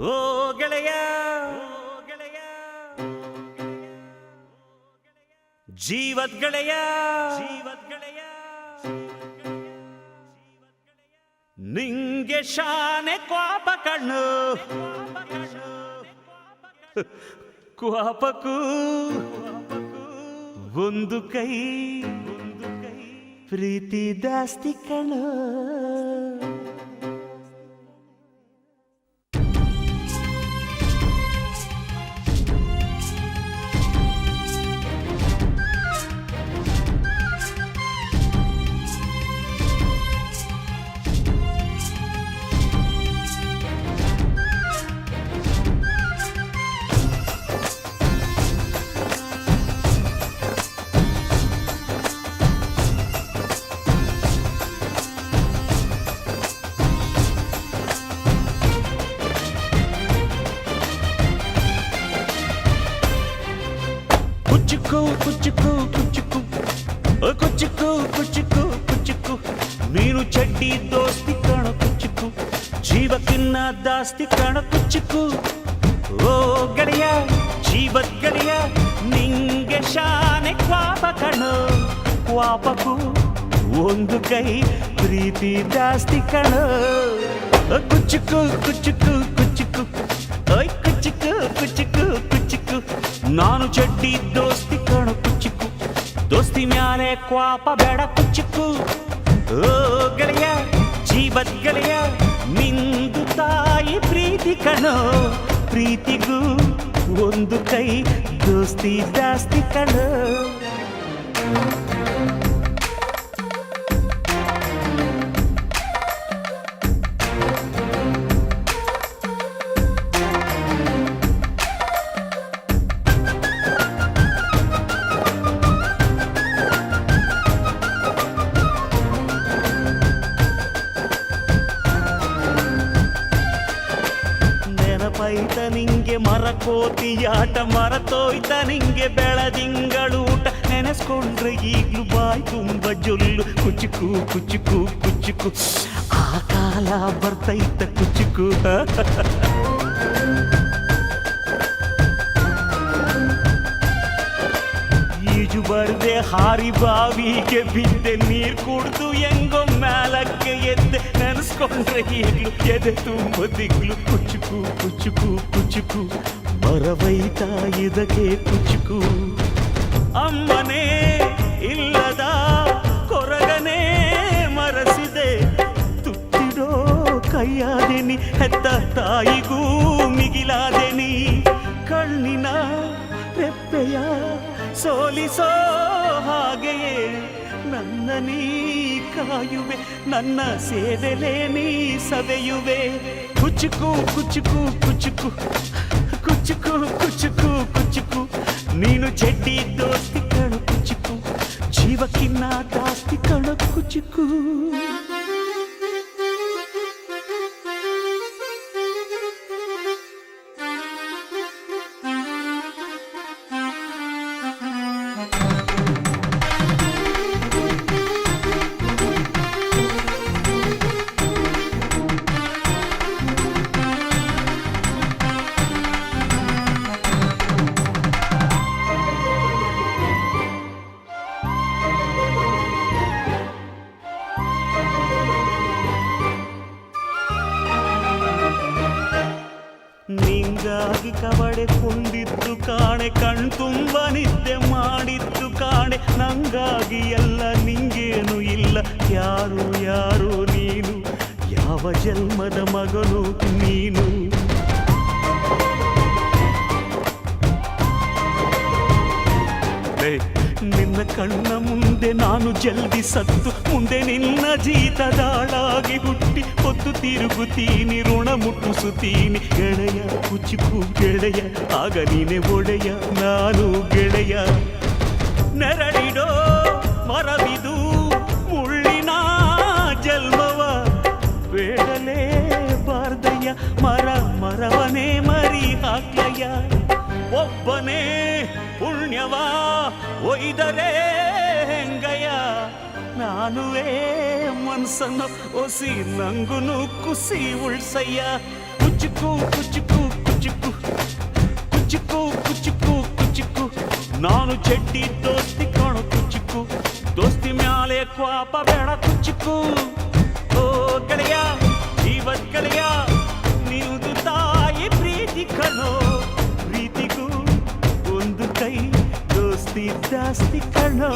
ಓ ಗೆಳೆಯ ಜೀವದ್ ಗೆಳೆಯ ನಿಂಗೆ ಶಾನೆ ಕ್ವಾಪ ಕಣ್ಣು ಕ್ವಾಪಕ್ಕೂ ಒಂದು ಕೈ ಪ್ರೀತಿ ಜಾಸ್ತಿ ಕಣ್ಣು. ಕುಚ್ಚುಕು ಕುಚ್ಚುಕು ಕುಚ್ಚುಕು ಕುಚ್ಚುಕು ಕುಚ್ಚುಕು ನೀನು ಚಡ್ಡಿ ದೋಸ್ತಿ ಕಾಣ ಕುಚ್ಚುಕು ಜೀವಕ್ಕಿನ್ನ ದಾಸ್ತಿ ಕಾಣ ಕುಚ್ಚುಕು. ಓ ಗೆಳೆಯ ಜೀವದ್ ಗೆಳೆಯ ನಿಂಗೆ ಶಾನೆ ಕ್ವಾಪ ಕಣೋ ಕ್ವಾಪಕ್ಕೂ ಒಂದು ಕೈ ಪ್ರೀತಿ ಜಾಸ್ತಿ ಕಣೋ. ಕುಚ್ಚುಕು ಕುಚ್ಚುಕು ಕುಚ್ಚುಕು ಓಯ್ ಕುಚ್ಚುಕು ಕುಚ್ಚುಕು ಕುಚ್ಚುಕು ನಾನು ಚಡ್ಡಿ ದೋಸ್ತಿ ಕಾಣು ಕುಚ್ಚುಕು ದೋಸ್ತಿ ಮ್ಯಾಲೆ ಕ್ವಾಪ ಬೇಡ ಕುಚ್ಚುಕು. ಓ ಗೆಳೆಯ ಜೀವದ್ ಗೆಳೆಯ ನಿಂದು ತಾಯಿ ಪ್ರೀತಿ ಕಣೋ ಪ್ರೀತಿಗೂ ಒಂದು ಕೈ ದೋಸ್ತಿ ಜಾಸ್ತಿ ಕಣೋ. ನೆನಪೈತ ನಿಂಗೆ ಮರಕೋತಿಯಾಟ ಮರತೋಯ್ತ ನಿಂಗೆ ಬೆಳದಿಂಗಳೂಟ ನೆನೆಸ್ಕೊಂಡ್ರೆ ಈಗ್ಲೂ ಬಾಯ್ ತುಂಬ ಜೊಲ್ಲು ಕುಚ್ಚುಕು ಕುಚ್ಚುಕು ಕುಚ್ಚುಕು ಆ ಕಾಲ ಬರ್ತೈತ ಕುಚ್ಚುಕು. ಈಜು ಬರ್ದೆ ಹಾರಿ ಬಾವಿಗೆ ಬಿದ್ದೆ ನೀರ್ ಕುಡ್ದು ಹೆಂಗೋ ಮ್ಯಾಲಕ್ಕೆ ಎದ್ದೆ ನೆನೆಸ್ಕೊಂಡ್ರೆ ಈಗ್ಲು ಎದೆ ತುಂಬ ದಿಗ್ಲು ಕುಚ್ಚುಕು ಕುಚ್ಚುಕು ಕುಚ್ಚುಕು ಮರವೈತ ಇದಕ್ಕೆ ಕುಚ್ಚುಕು. ಅಮ್ಮನೇ ಇಲ್ಲದ ಕೊರಗನೇ ಮರಸಿದೆ ತುತ್ತಿಡೋ ಕೈಯಾದೆನಿ ಹೆತ್ತ ತಾಯಿಗೂ ಮಿಗಿಲಾದೆನಿ ಕಣ್ಣಿನ ರೆಪ್ಪೆಯ ಸೋಲಿಸೋ ಹಾಗೆಯೇ ನನ್ನ ನೀ ಕಾಯುವೆ ನನ್ನ ಸೇವೆಲೆ ನೀ ಸವೆಯುವೆ. ಕುಚ್ಚುಕು ಕುಚ್ಚುಕು ಕುಚ್ಚುಕು ಕುಚ್ಚುಕು ಕುಚ್ಚುಕು ಕುಚ್ಚುಕು ನೀನು ಚಡ್ಡಿ ದೋಸ್ತಿ ಕಣು ಕುಚ್ಚುಕು ಜೀವಕ್ಕಿನ್ನ ದಾಸ್ತಿ ಕಣು ಕುಚ್ಚುಕು. ನಿಂಗಾಗಿ ಕವಡೆ ಕೊಂಡಿದ್ದು ಕಾಣೆ ಕಣ್ತುಂಬ ನಿದ್ದೆ ಮಾಡಿದ್ದು ಕಾಣೆ ನಂಗಾಗಿ ಎಲ್ಲ ನಿಂಗೇನು ಇಲ್ಲ ಯಾರು ಯಾರು ನೀನು ಯಾವ ಜನ್ಮದ ಮಗನು ನೀನು. ನಿನ್ನ ಕಣ್ಣ ಮುಂದೆ ನಾನು ಜಲ್ದಿ ಸತ್ತು ಮುಂದೆ ನಿನ್ನ ಜೀತದಾಳಾಗಿ ಹುಟ್ಟಿ ಹೊತ್ತು ತಿರುಗುತ್ತೀನಿ ಋಣ ಮುಟ್ಟಿಸುತ್ತೀನಿ ಗೆಳೆಯ ಕುಚ್ಚುಕು ಗೆಳೆಯ ಆಗ ನೀನೆ ಒಡೆಯ ನಾನು ಗೆಳೆಯ. ನೆರಳಿಡೋ ಮರವಿದು ಮುಳ್ಳಿನ ಜನ್ಮವ ಬೇಡಲೇ ಬಾರ್ದಯ್ಯ ಮರವನೇ ಮರಿ ಹಾಕ್ಲಯ್ಯ ಒಬ್ಬನೇ ಪುಣ್ಯವ ಒಯ್ದರೆ ಹೆಂಗಯ್ಯ ನಾನುವೇ ಮನ್ಸನ್ನು ಒಸಿ ನಂಗುನು ಕುಸಿ ಉಳ್ಸಯ್ಯ. ಕುಚುಕು ಕುಚುಕು ಕುಚುಕು ಕುಚುಕು ಕುಚುಕು ಕುಚುಕು ನಾನು ಚಡ್ಡಿ ದೋಸ್ತಿ ಕಾಣು ಕುಚುಕು ದೋಸ್ತಿ ಮ್ಯಾಲೆ ಕ್ವಾಪ ಬೇಡ ಕುಚುಕು ಓ ಗೆಳೆಯ ಜೀವದ ಗೆಳೆಯ ನೀನು ತಾಯಿ ಪ್ರೀತಿ ಕಣೋ ಪ್ರೀತಿಗೂ ಒಂದು ಕೈ ದೋಸ್ತಿ ಜಾಸ್ತಿ ಕಣೋ